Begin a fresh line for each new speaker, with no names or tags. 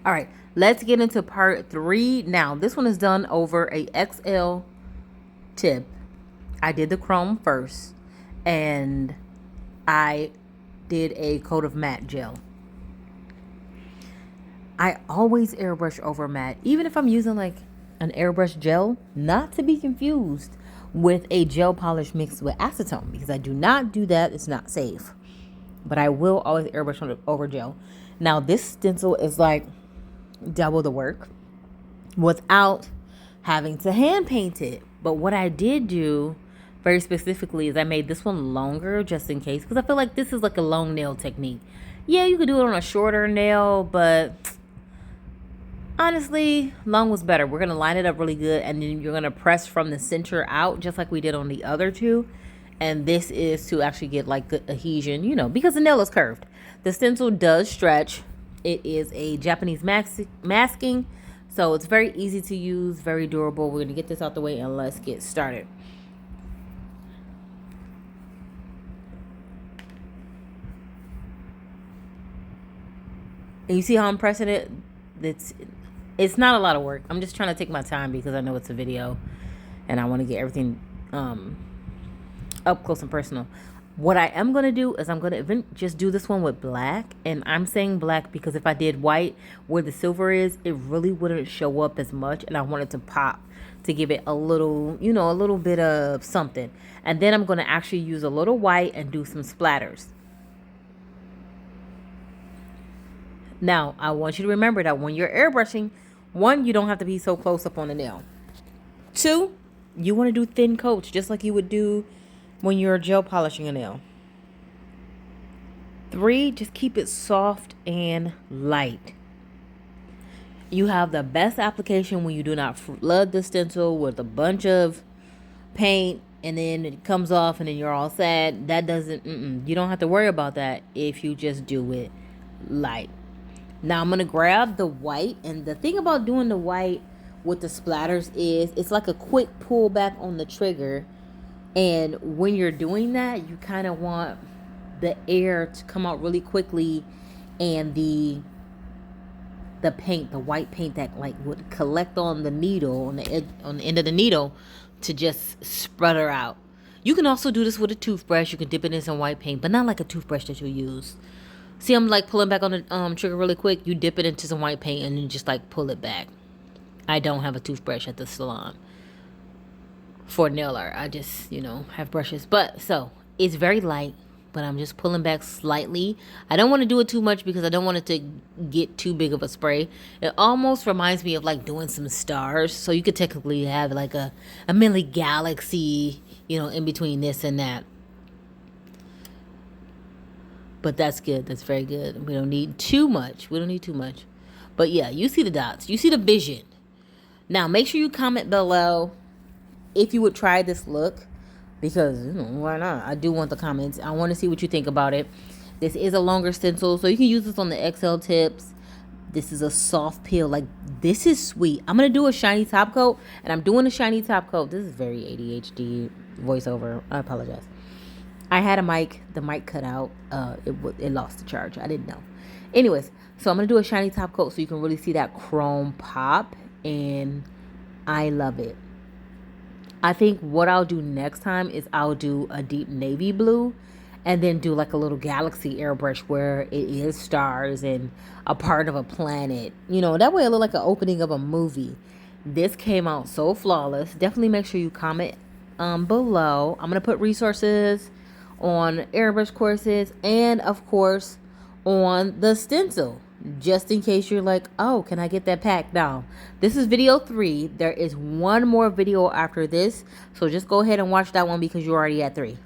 All right, let's get into part 3 now. This one is done over a XL tip. I did the chrome first, and I did a coat of matte gel. I always airbrush over matte, even if I'm using like an airbrush gel, not to be confused with a gel polish mixed with acetone, because I do not do that. It's not safe. But I will always airbrush over gel. Now this stencil is like double the work without having to hand paint it. But what I did do very specifically is I made this one longer just in case, because I feel like this is like a long nail technique. Yeah, you could do it on a shorter nail, but honestly, long was better. We're going to line it up really good, and then you're going to press from the center out just like we did on the other two. And this is to actually get like good adhesion, you know, because the nail is curved. The stencil does stretch. It is a Japanese masking, so it's very easy to use, very durable. We're going to get this out the way and let's get started. And you see how I'm pressing it? It's not a lot of work. I'm just trying to take my time because I know it's a video and I want to get everything up close and personal. What I am going to do is I'm going to just do this one with black. And I'm saying black because if I did white where the silver is, it really wouldn't show up as much. And I wanted to pop to give it a little, you know, a little bit of something. And then I'm going to actually use a little white and do some splatters. Now, I want you to remember that when you're airbrushing, 1, you don't have to be so close up on the nail. 2, you want to do thin coats just like you would do when you're gel polishing a nail. 3, just keep it soft and light. You have the best application when you do not flood the stencil with a bunch of paint and then it comes off and then you're all sad. That doesn't, you don't have to worry about that if you just do it light. Now I'm going to grab the white, and the thing about doing the white with the splatters is it's like a quick pull back on the trigger. And when you're doing that, you kind of want the air to come out really quickly, and the paint, the white paint that like would collect on the needle, on the end of the needle, to just sputter out. You can also do this with a toothbrush. You can dip it in some white paint, but not like a toothbrush that you use. See, I'm like pulling back on the trigger really quick. You dip it into some white paint and then just like pull it back. I don't have a toothbrush at the salon for nail art. I just, you know, have brushes. But so it's very light, but I'm just pulling back slightly. I don't want to do it too much because I don't want it to get too big of a spray. It almost reminds me of like doing some stars. So you could technically have like a mini galaxy, you know, in between this and that. But that's good. That's very good. We don't need too much. But yeah, you see the dots. You see the vision. Now, make sure you comment below if you would try this look. Because, you know, why not? I do want the comments. I want to see what you think about it. This is a longer stencil, so you can use this on the XL tips. This is a soft peel. Like, this is sweet. I'm going to do a shiny top coat. And I'm doing a shiny top coat. This is very ADHD voiceover. I apologize. I had the mic cut out. It lost the charge. I didn't know. Anyways, so I'm going to do a shiny top coat so you can really see that chrome pop. And I love it. I think what I'll do next time is I'll do a deep navy blue. And then do like a little galaxy airbrush where it is stars and a part of a planet. You know, that way it look like an opening of a movie. This came out so flawless. Definitely make sure you comment below. I'm going to put resources on airbrush courses and of course on the stencil, just in case you're like, oh, can I get that pack? Now this is video 3. There is one more video after this, so just go ahead and watch that one because you're already at 3.